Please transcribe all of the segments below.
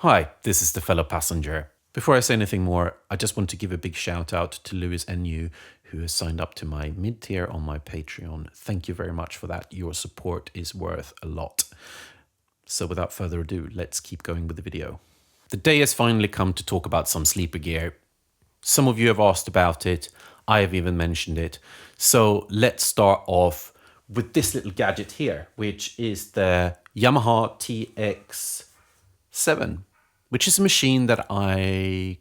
Hi, this is the fellow passenger. Before I say anything more, I just want to give a big shout out to Lewis NU, who has signed up to my mid-tier on my Patreon. Thank you very much for that. Your support is worth a lot. So without further ado, let's keep going with the video. The day has finally come to talk about some sleeper gear. Some of you have asked about it. I have even mentioned it. So let's start off with this little gadget here, which is the Yamaha TX7, which is a machine that I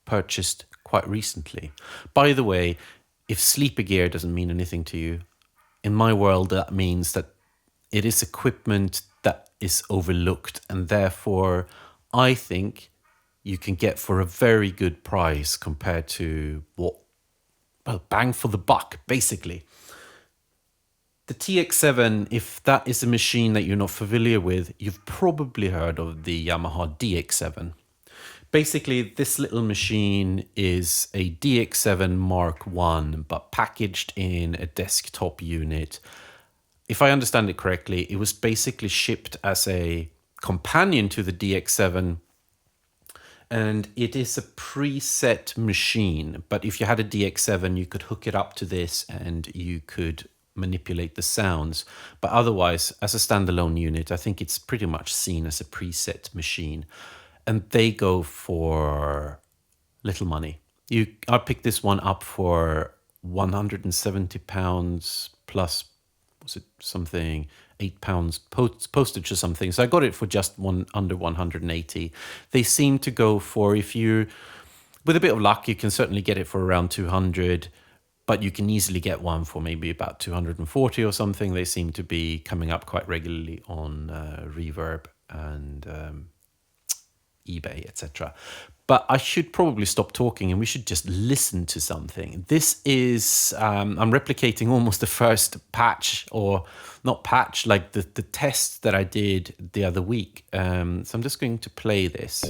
purchased quite recently. By the way, if sleeper gear doesn't mean anything to you, in my world that means that it is equipment that is overlooked, and therefore I think you can get for a very good price compared to what, well, bang for the buck, basically. The TX7, if that is a machine that you're not familiar with, you've probably heard of the Yamaha DX7. Basically, this little machine is a DX7 Mk1, but packaged in a desktop unit. If I understand it correctly, it was basically shipped as a companion to the DX7, and it is a preset machine. But if you had a DX7, you could hook it up to this and you could manipulate the sounds. But otherwise, as a standalone unit, I think it's pretty much seen as a preset machine. And they go for little money. I picked this one up for £170 plus, was it something, £8 postage or something. So I got it for just under 180. They seem to go for, if you, with a bit of luck, you can certainly get it for around 200, but you can easily get one for maybe about 240 or something. They seem to be coming up quite regularly on Reverb and eBay, etc. But I should probably stop talking and we should just listen to something. This is, I'm replicating almost the first patch, or not patch, like the test that I did the other week. So I'm just going to play this.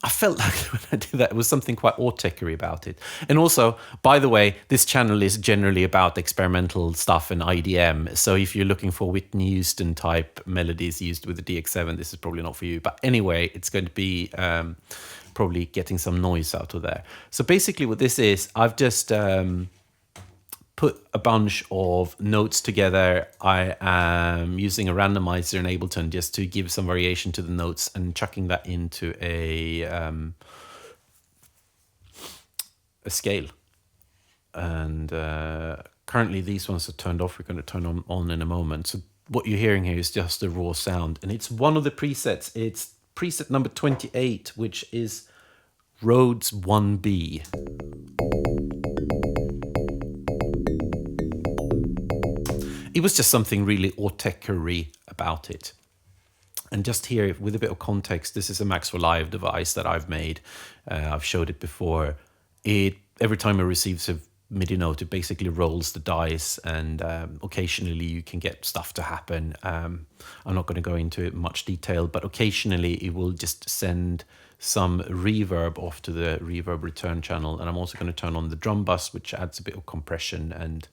I felt like when I did that, it was something quite autechry about it. And also, by the way, this channel is generally about experimental stuff and IDM. So if you're looking for Whitney Houston type melodies used with the DX7, this is probably not for you. But anyway, it's going to be probably getting some noise out of there. So basically what this is, I've just put a bunch of notes together. I am using a randomizer in Ableton just to give some variation to the notes and chucking that into a scale. And currently these ones are turned off. We're going to turn them on in a moment. So what you're hearing here is just the raw sound, and it's one of the presets. It's preset number 28, which is Rhodes 1B. It was just something really autechry about it. And just here, with a bit of context, this is a Maxwell Live device that I've made. I've showed it before. Every time it receives a MIDI note, it basically rolls the dice, and occasionally you can get stuff to happen. I'm not going to go into it in much detail, but occasionally it will just send some reverb off to the reverb return channel. And I'm also going to turn on the drum bus, which adds a bit of compression and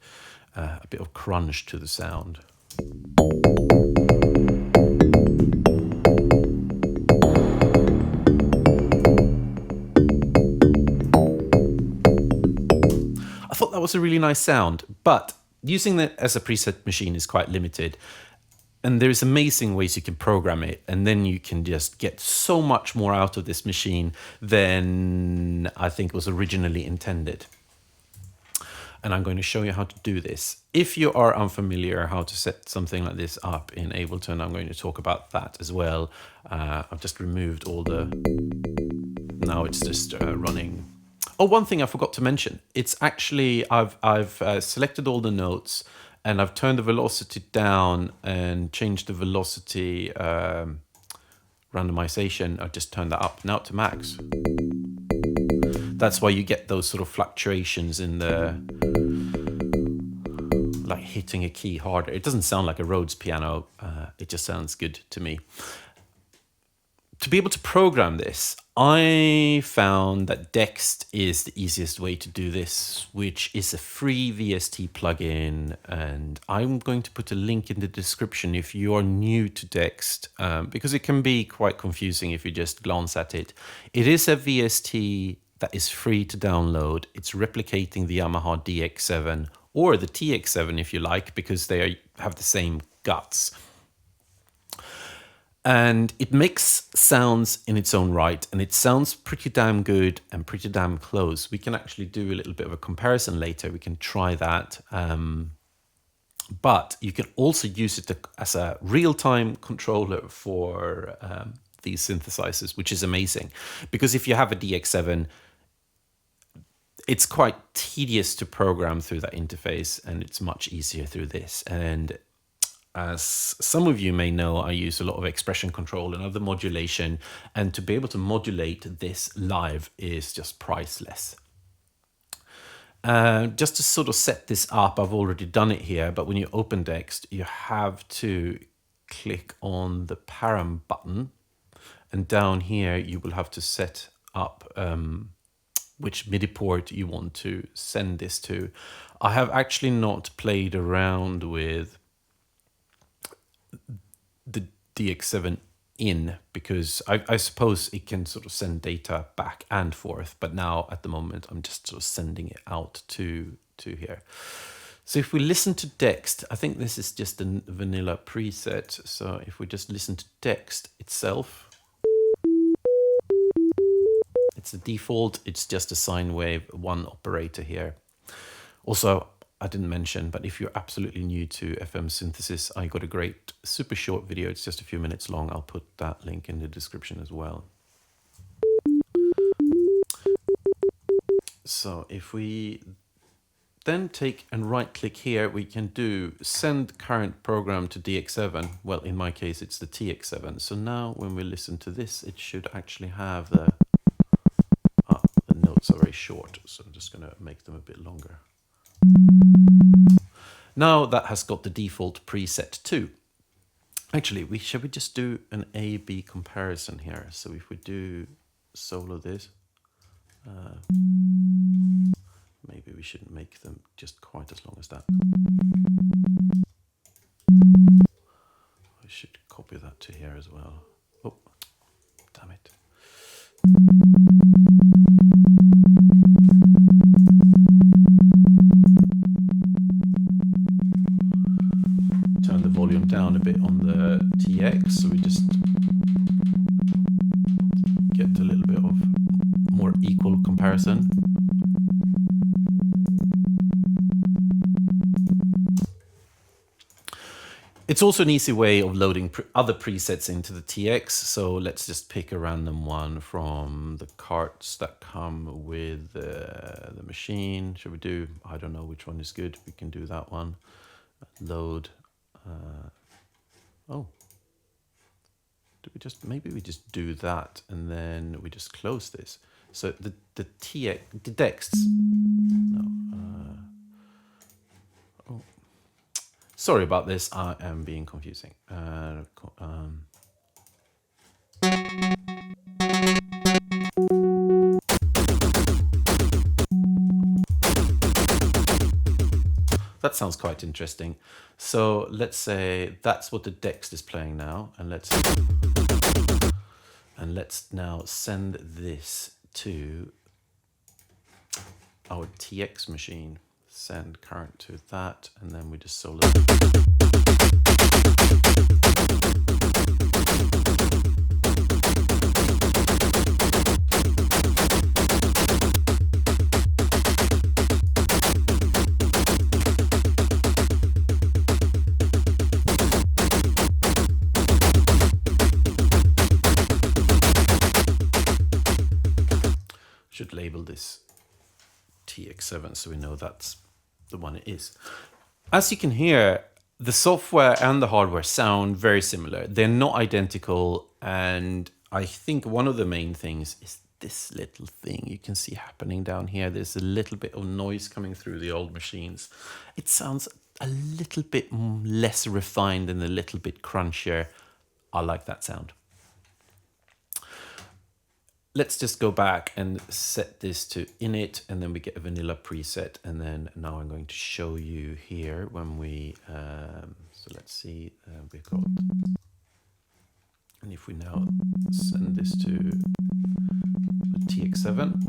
a bit of crunch to the sound. I thought that was a really nice sound, but using it as a preset machine is quite limited. And there's amazing ways you can program it, and then you can just get so much more out of this machine than I think was originally intended. And I'm going to show you how to do this. If you are unfamiliar how to set something like this up in Ableton, I'm going to talk about that as well. I've just removed all the... Now it's just running. Oh, one thing I forgot to mention. It's actually, I've selected all the notes, and I've turned the velocity down and changed the velocity randomization. I've just turned that up now to max. That's why you get those sort of fluctuations in the, like hitting a key harder. It doesn't sound like a Rhodes piano. It just sounds good to me. To be able to program this, I found that DEXED is the easiest way to do this, which is a free VST plugin. And I'm going to put a link in the description if you are new to DEXED, because it can be quite confusing if you just glance at it. It is a VST that is free to download. It's replicating the Yamaha DX7 or the TX7 if you like, because they have the same guts. And it makes sounds in its own right, and it sounds pretty damn good and pretty damn close. We can actually do a little bit of a comparison later. We can try that. But you can also use it as a real-time controller for these synthesizers, which is amazing. Because if you have a DX7, it's quite tedious to program through that interface, and it's much easier through this. And as some of you may know, I use a lot of expression control and other modulation, and to be able to modulate this live is just priceless. Just to sort of set this up, I've already done it here, but when you open DEXED, you have to click on the param button, and down here you will have to set up which MIDI port you want to send this to. I have actually not played around with the DX7 in, because I suppose it can sort of send data back and forth, but now at the moment I'm just sort of sending it out to here. So if we listen to DEXED, I think this is just a vanilla preset. So if we just listen to DEXED itself, it's the default, it's just a sine wave, one operator here. Also, I didn't mention, but if you're absolutely new to FM synthesis, I got a great super short video. It's just a few minutes long. I'll put that link in the description as well. So if we then take and right click here, we can do send current program to DX7. Well, in my case, it's the TX7. So now when we listen to this, it should actually have the notes are very short. So I'm just going to make them a bit longer. Now that has got the default preset too. Actually, should we just do an A-B comparison here? So if we do solo this, maybe we shouldn't make them just quite as long as that. I should copy that to here as well. Oh, damn it. Turn the volume down a bit on the TX, so we just get a little bit of more equal comparison. It's also an easy way of loading other presets into the TX, so let's just pick a random one from the carts that come with the machine. Should we do, I don't know which one is good, we can do that one. Load. Oh, do we just, maybe we just do that and then we just close this. So the TX, the DEXED, no, oh, sorry about this, I am being confusing. That sounds quite interesting. So let's say that's what the DEXED is playing now, and let's now send this to our TX machine. Send current to that, and then we just solo. Should label this TX7 so we know that's the one it is. As you can hear, the software and the hardware sound very similar. They're not identical, and I think one of the main things is this little thing you can see happening down here. There's a little bit of noise coming through the old machines. It sounds a little bit less refined and a little bit crunchier. I like that sound. let's just go back and set this to init, and then we get a vanilla preset. And then now I'm going to show you here when we, so let's see, we've got, and if we now send this to the TX7,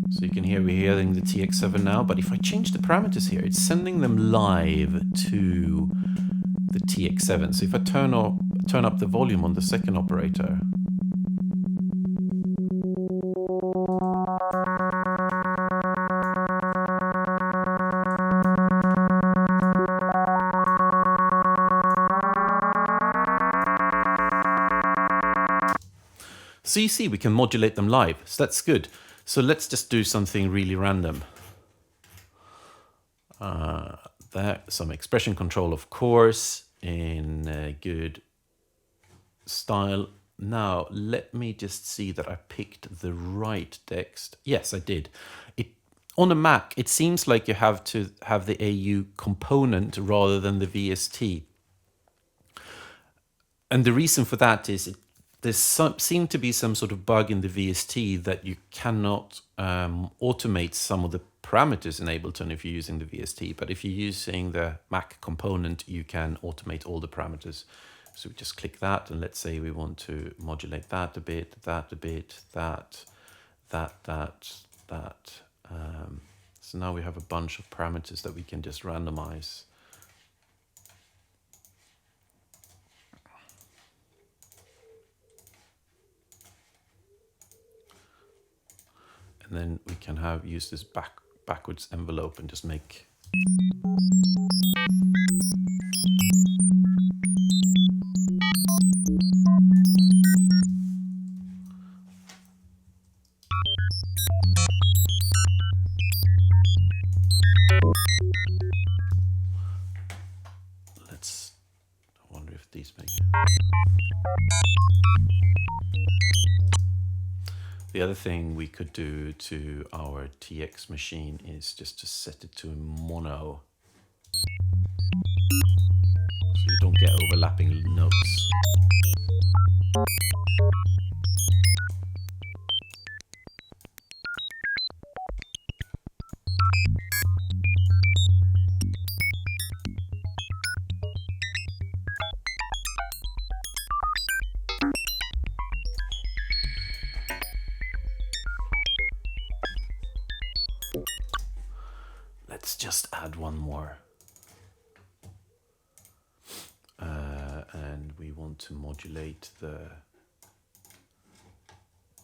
so you can hear we're hearing the TX7 now, but if I change the parameters here, it's sending them live to the TX7. So if I turn up the volume on the second operator, so you see we can modulate them live, so that's good. So let's just do something really random. There, some expression control, of course, in good style. Now, let me just see that I picked the right DEXED. Yes, I did. On a Mac, it seems like you have to have the AU component rather than the VST. And the reason for that is there seemed to be some sort of bug in the VST that you cannot automate some of the parameters in Ableton if you're using the VST. But if you're using the Mac component, you can automate all the parameters. So we just click that, and let's say we want to modulate that a bit, that a bit, that. So now we have a bunch of parameters that we can just randomize. And then we can use this backwards envelope and just make. I wonder if these make it. The other thing we could do to our TX machine is just to set it to mono, so you don't get overlapping notes. Let's just add one more. And we want to modulate the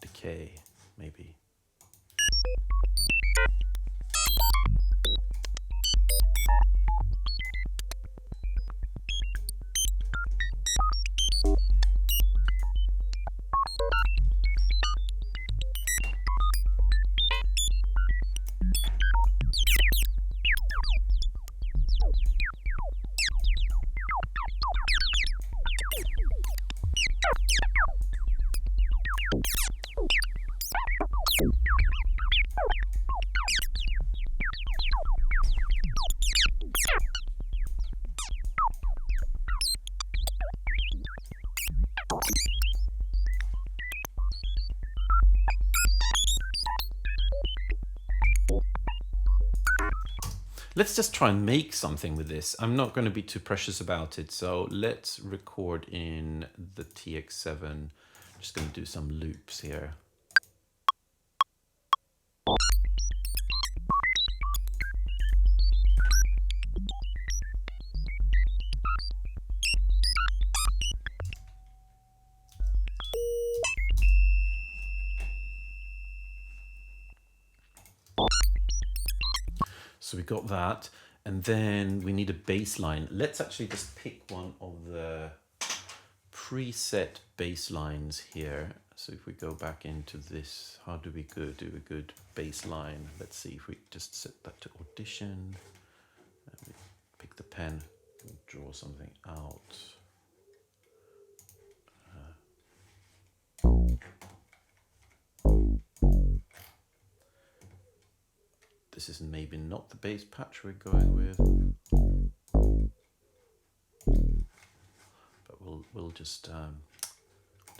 decay, maybe. Let's just try and make something with this. I'm not going to be too precious about it. So let's record in the TX7. I'm just going to do some loops here. So we got that, and then we need a bassline. Let's actually just pick one of the preset basslines here. So if we go back into this, how do we do a good bassline? Let's see if we just set that to audition. And we pick the pen and draw something out. This is maybe not the bass patch we're going with, but we'll just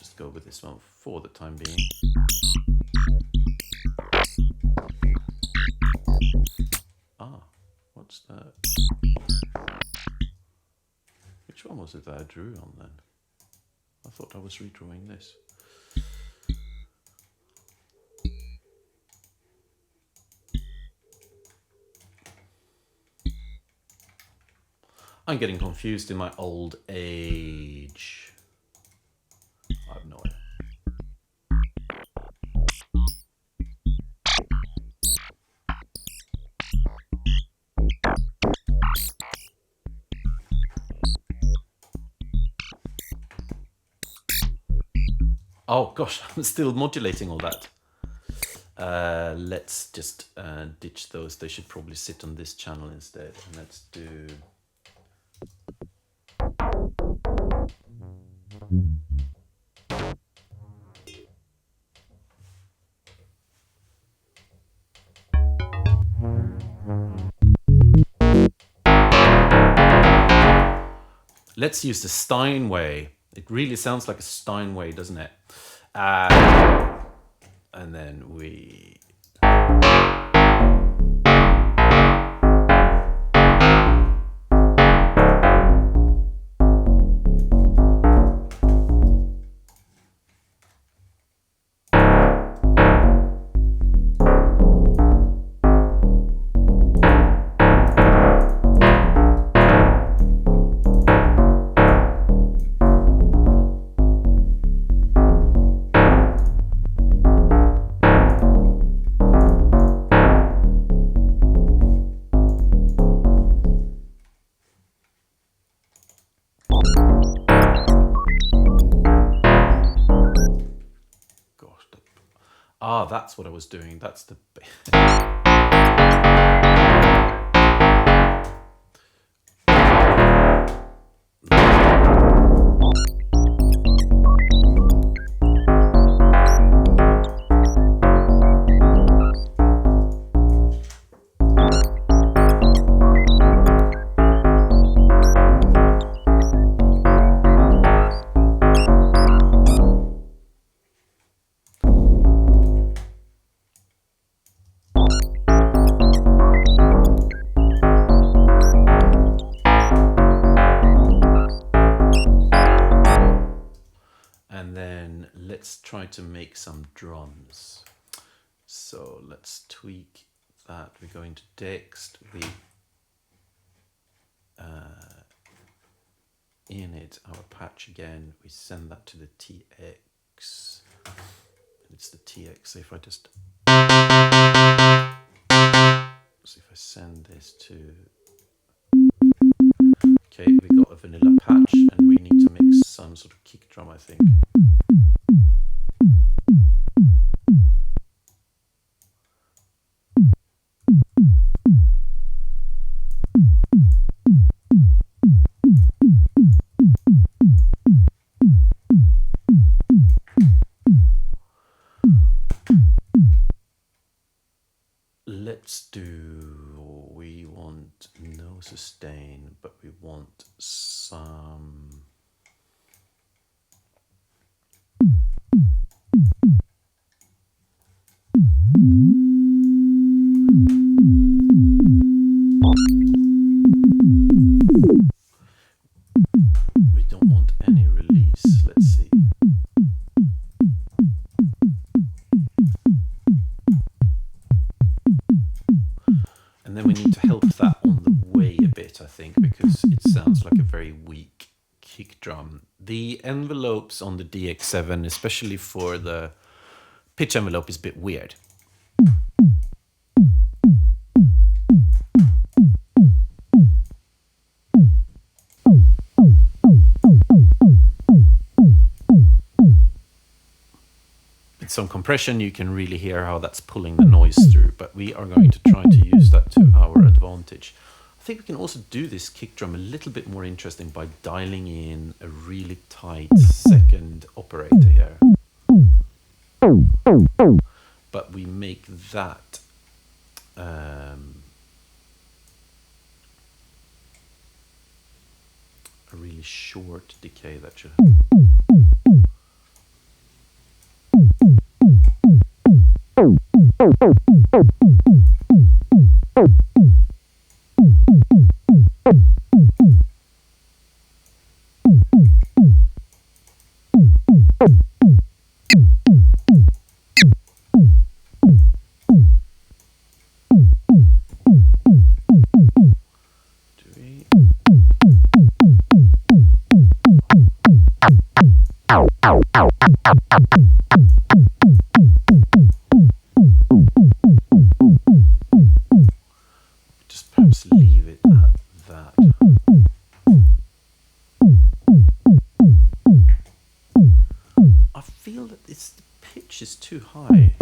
just go with this one for the time being. Ah, what's that? Which one was it that I drew on then? I thought I was redrawing this. I'm getting confused in my old age. I have no idea. Oh gosh, I'm still modulating all that. Let's just ditch those. They should probably sit on this channel instead. And let's do... Let's use the Steinway. It really sounds like a Steinway, doesn't it? And then we... Ah, that's what I was doing. That's the... Try to make some drums. So let's tweak that. We go into DEXED, we init our patch again, we send that to the TX. It's the TX. So if I just send this to, okay, we got a vanilla patch and we need to mix some sort of kick drum, I think. Let's do, we want no sustain, but we want some... We don't want any release, let's see. And then we need to help that on the way a bit, I think, because it sounds like a very weak kick drum. The envelopes on the DX7, especially for the pitch envelope, is a bit weird. With some compression, you can really hear how that's pulling the noise through, but we are going to try to use that to our advantage. I think we can also do this kick drum a little bit more interesting by dialing in a really tight second operator here. But we make that a really short decay that should... Just perhaps leave it at that. I feel that the pitch is too high.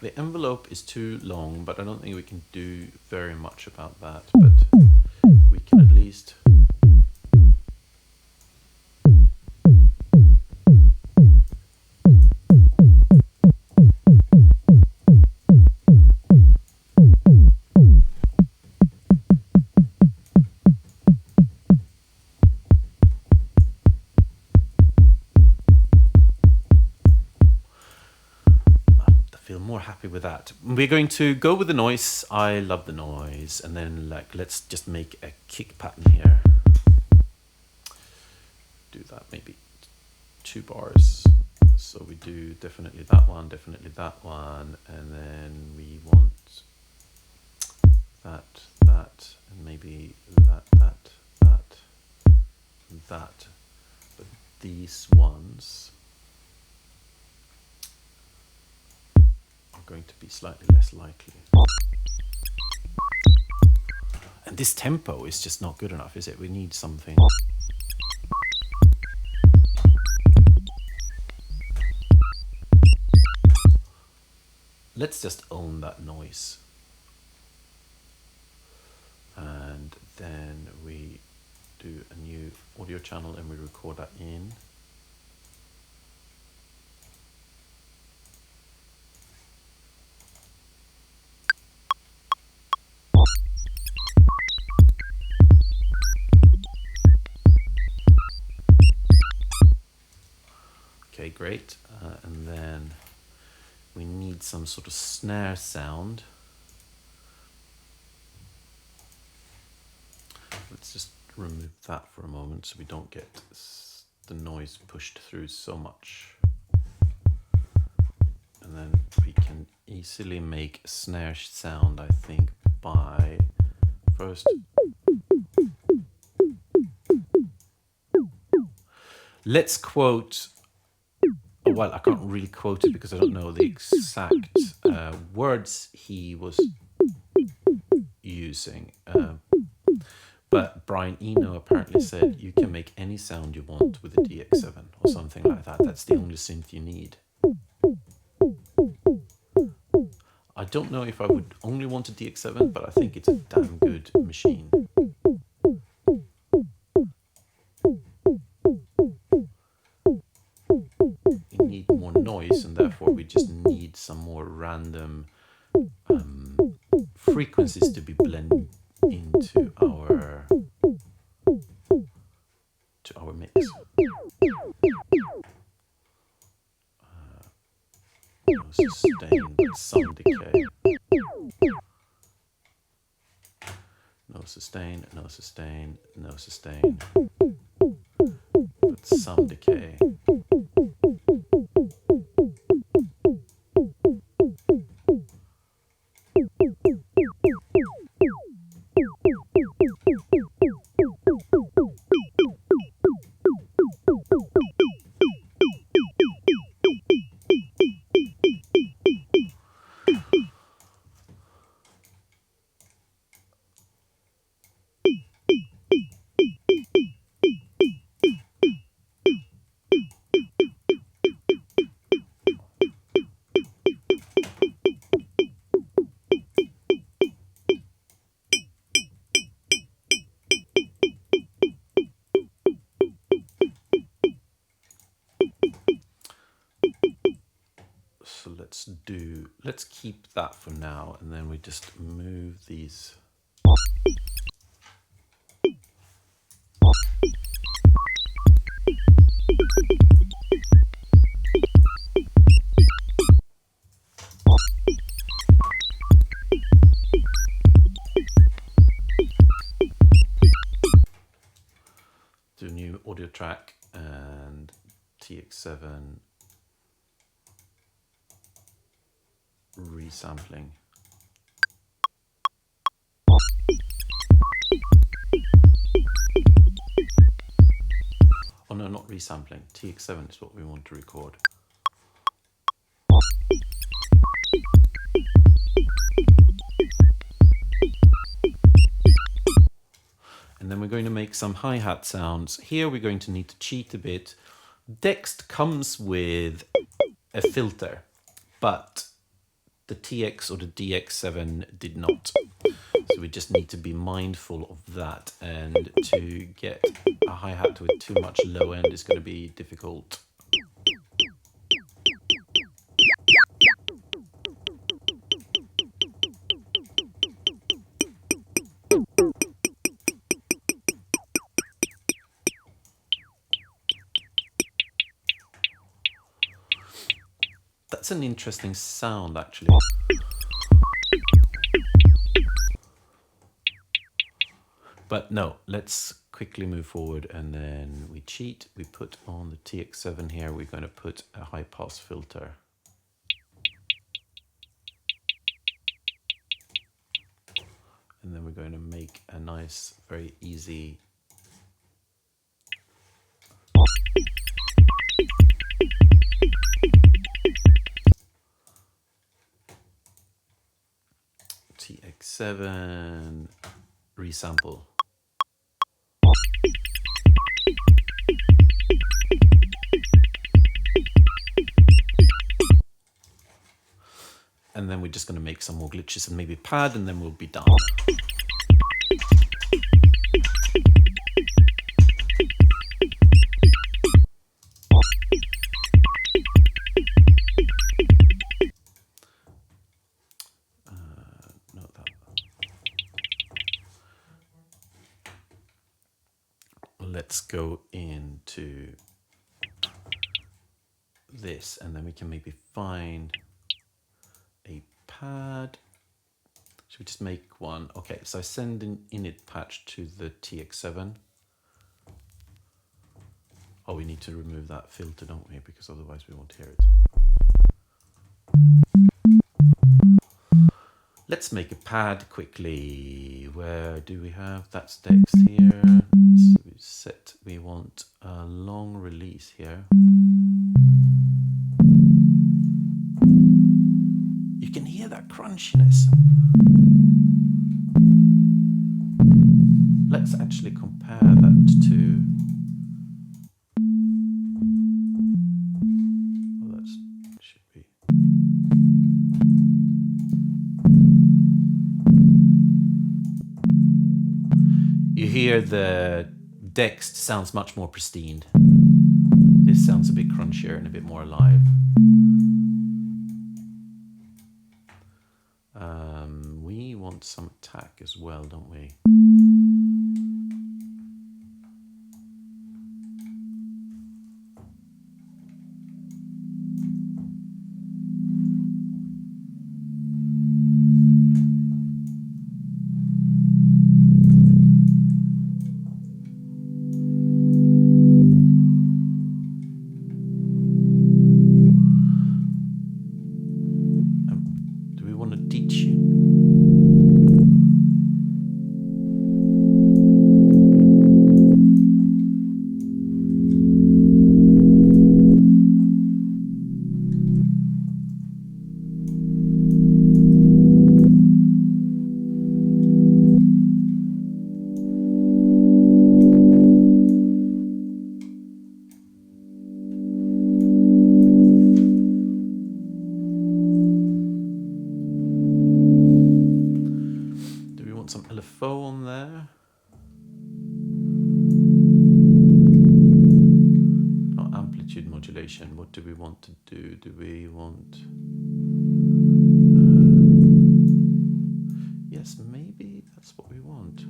The envelope is too long, but I don't think we can do very much about that. But we can at least... more happy with that. We're going to go with the noise. I love the noise. And then let's just make a kick pattern here. Do that maybe 2 bars. So we do definitely that one, and then we want that, and maybe that. But these ones going to be slightly less likely. And this tempo is just not good enough, is it? We need something. Let's just own that noise. And then we do a new audio channel and we record that in. Okay, great. And then we need some sort of snare sound. Let's just remove that for a moment so we don't get the noise pushed through so much. And then we can easily make a snare sound, I think, by first... Let's quote... Well, I can't really quote it because I don't know the exact words he was using. But Brian Eno apparently said you can make any sound you want with a DX7 or something like that. That's the only synth you need. I don't know if I would only want a DX7, but I think it's a damn good machine. We need more noise, and therefore we just need some more random frequencies to be blended into our mix. No sustain, but some decay. No sustain, no sustain, no sustain, but some decay. Let's keep that for now, and then we just move these. audio track and TX7 resampling. Oh no, not resampling. TX7 is what we want to record. And then we're going to make some hi-hat sounds. Here we're going to need to cheat a bit. DEXED comes with a filter, but the TX or the DX7 did not. So we just need to be mindful of that, and to get a hi-hat with too much low end is going to be difficult. That's an interesting sound, actually. But no, let's quickly move forward, and then we cheat. We put on the TX7 here. We're going to put a high pass filter. And then we're going to make a nice, very easy TX7 resample. And then we're just going to make some more glitches and maybe pad, and then we'll be done. Let's go into this, and then we can maybe find a pad. Should we just make one? Okay, so I send an init patch to the TX7. Oh, we need to remove that filter, don't we? Because otherwise we won't hear it. Let's make a pad quickly. Where do we have? That's DEXED here. So we want a long release here. You can hear that crunchiness. Let's actually compare that to... Oh, that should be... You hear the DEXED sounds much more pristine. This sounds a bit crunchier and a bit more alive. We want some attack as well, don't we? Some LFO on there. Oh, amplitude modulation. What do we want to do? Do we want... yes, maybe that's what we want.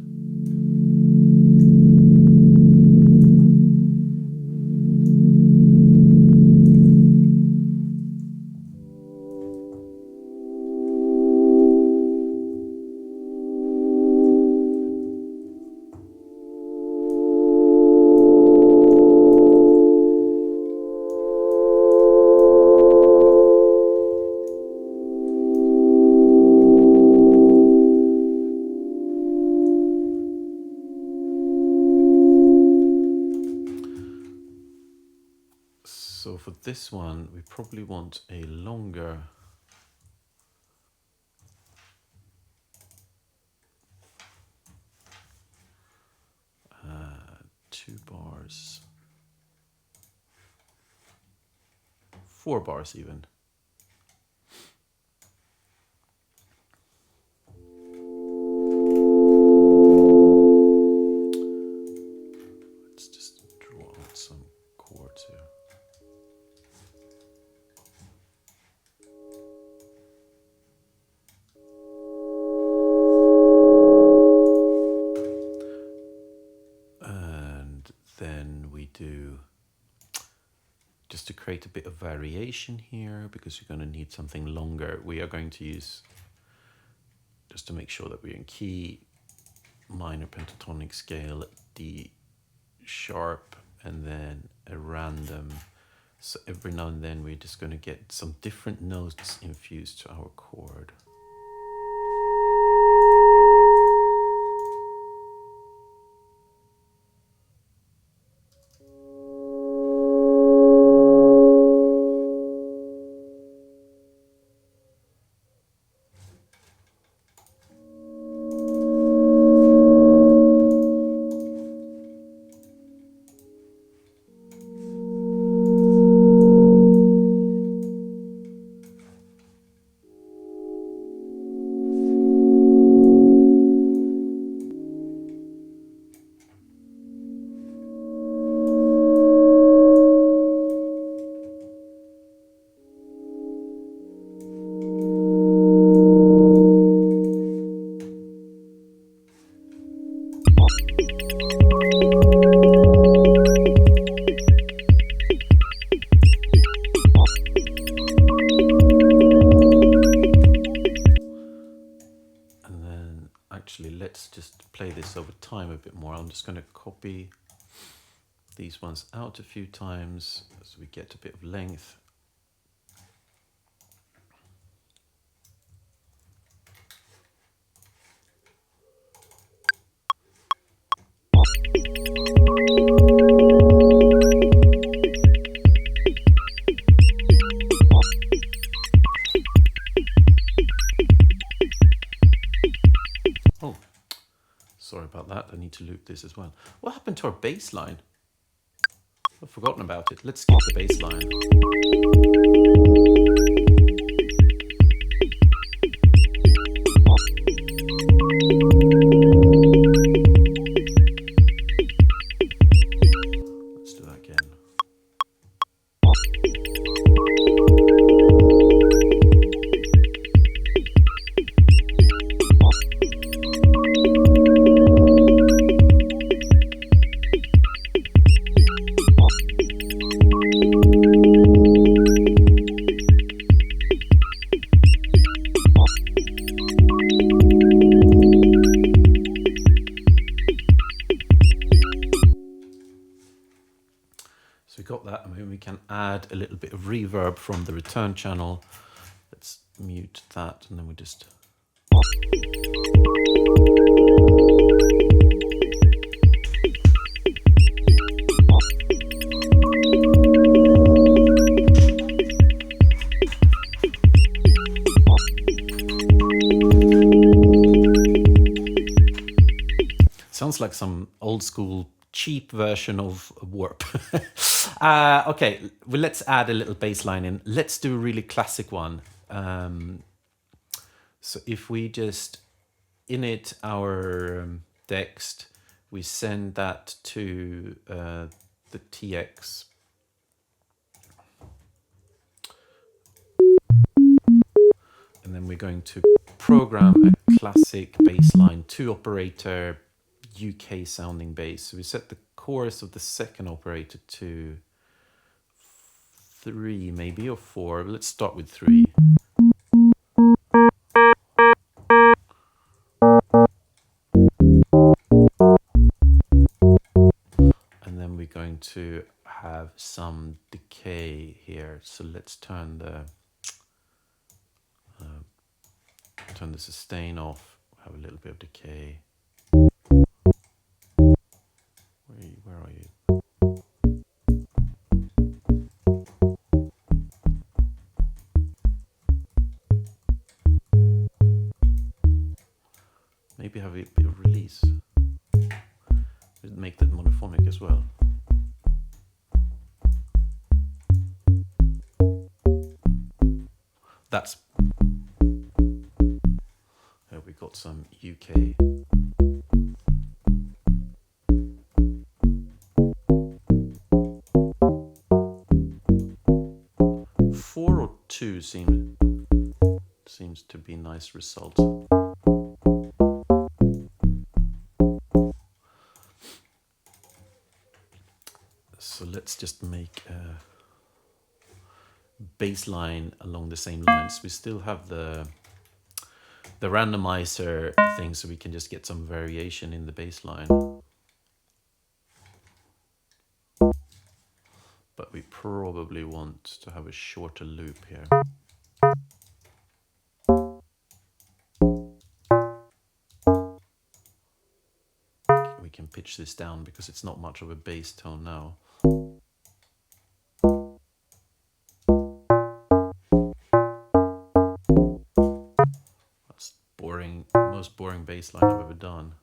this one, we probably want a longer uh, 2 bars, 4 bars even. Let's just draw out some chords here. Then we do, just to create a bit of variation here, because you're going to need something longer, we are going to use, just to make sure that we're in key, minor pentatonic scale, D sharp, and then a random. So every now and then we're just going to get some different notes infused to our chord. Let's just play this over time a bit more. I'm just going to copy these ones out a few times as we get a bit of length. Sorry about that, I need to loop this as well. What happened to our bass line? I've forgotten about it. Let's skip the bass line. Let's do that again. So we got that, and then we can add a little bit of reverb from the return channel. Let's mute that, and then we just... Sounds like some old school cheap version of Warp. Okay, well, let's add a little bass line in. Let's do a really classic one. So if we just init our DEXED, we send that to the TX. And then we're going to program a classic bassline 2 operator UK sounding bass. So we set the chorus of the second operator to 3 maybe, or 4. Let's start with 3. And then we're going to have some decay here. So let's turn the sustain off, have a little bit of decay. Where are you? Maybe have a bit of release. Make that monophonic as well. That's... Here we got some UK. 4 or 2 seems to be a nice result. So let's just make a bass line along the same lines. We still have the randomizer thing, so we can just get some variation in the bass line. But we probably want to have a shorter loop here. We can pitch this down because it's not much of a bass tone now. That's boring, most boring bass line I've ever done.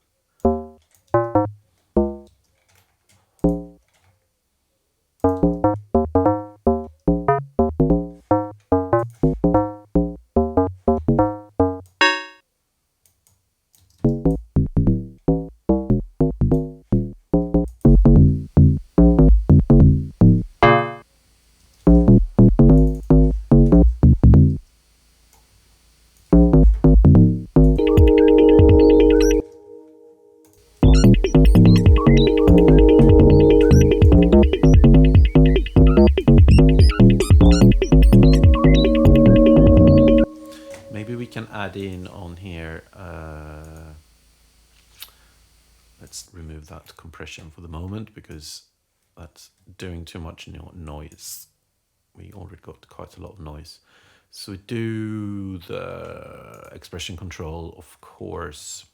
In on here, let's remove that compression for the moment because that's doing too much noise. We already got quite a lot of noise. So we do the expression control, of course,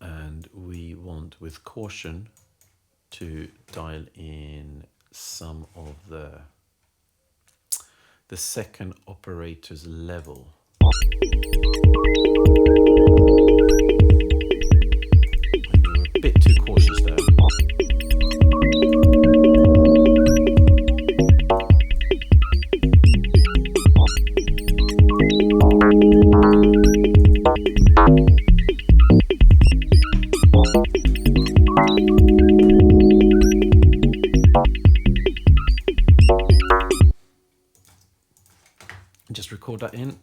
and we want with caution to dial in some of the second operator's level. Maybe we're a bit too cautious there. Just record that in.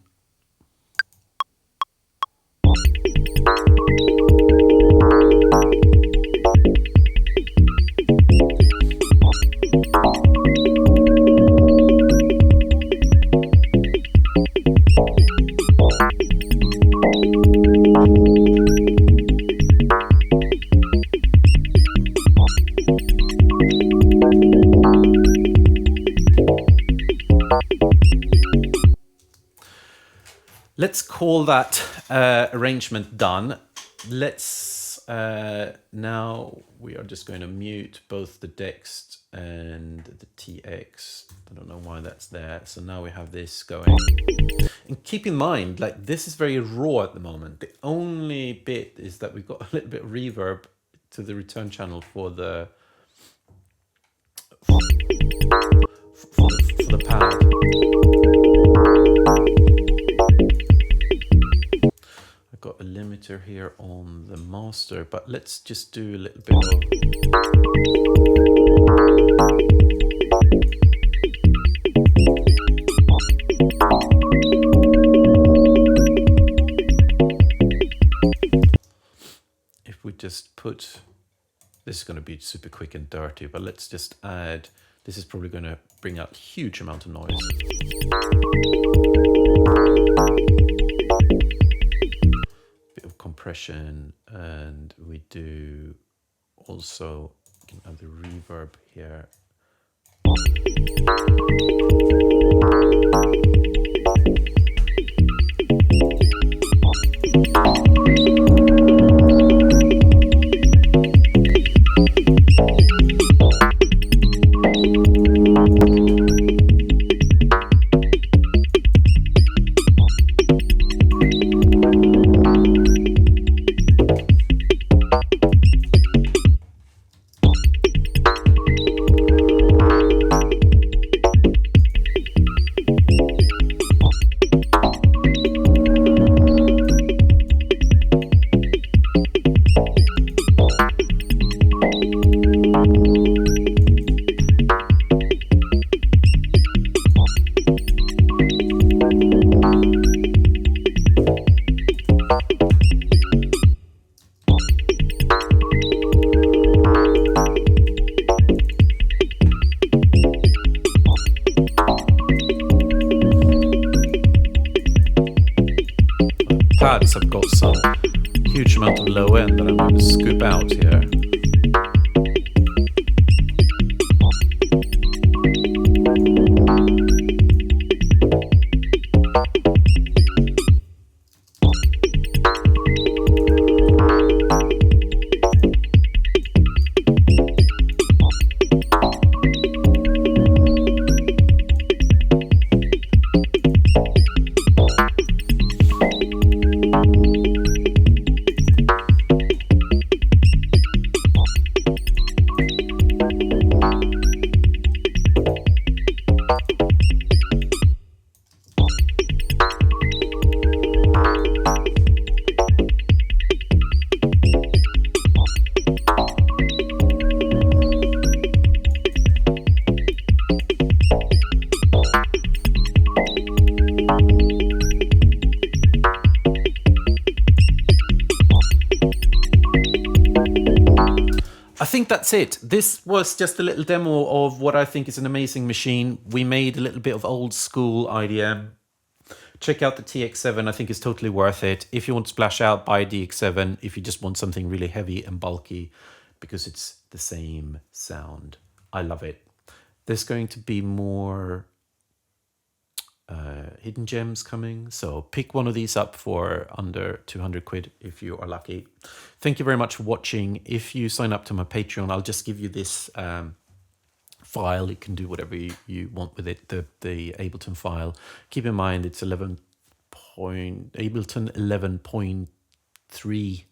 Let's call that arrangement done. Let's now we are just going to mute both the DEXED and the TX. I don't know why that's there. So now we have this going. And keep in mind, like this is very raw at the moment. The only bit is that we've got a little bit of reverb to the return channel for the pad. Got a limiter here on the master, but let's just do a little bit of if we just put this is going to be super quick and dirty, but let's just add this is probably going to bring out a huge amount of noise. Compression, and we do also can add the reverb here. pads, I've got some huge amount of low end that I'm going to scoop out here. I think that's it. This was just a little demo of what I think is an amazing machine. We made a little bit of old school IDM. Check out the TX7. I think it's totally worth it. If you want to splash out, buy a DX7. If you just want something really heavy and bulky, because it's the same sound. I love it. There's going to be more hidden gems coming, so pick one of these up for under 200 quid if you are lucky. Thank you very much for watching. If you sign up to my Patreon, I'll just give you this file. You can do whatever you want with it, the Ableton file. Keep in mind it's Ableton 11.3.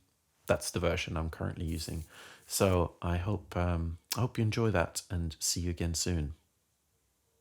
That's the version I'm currently using. So I hope you enjoy that, and see you again soon.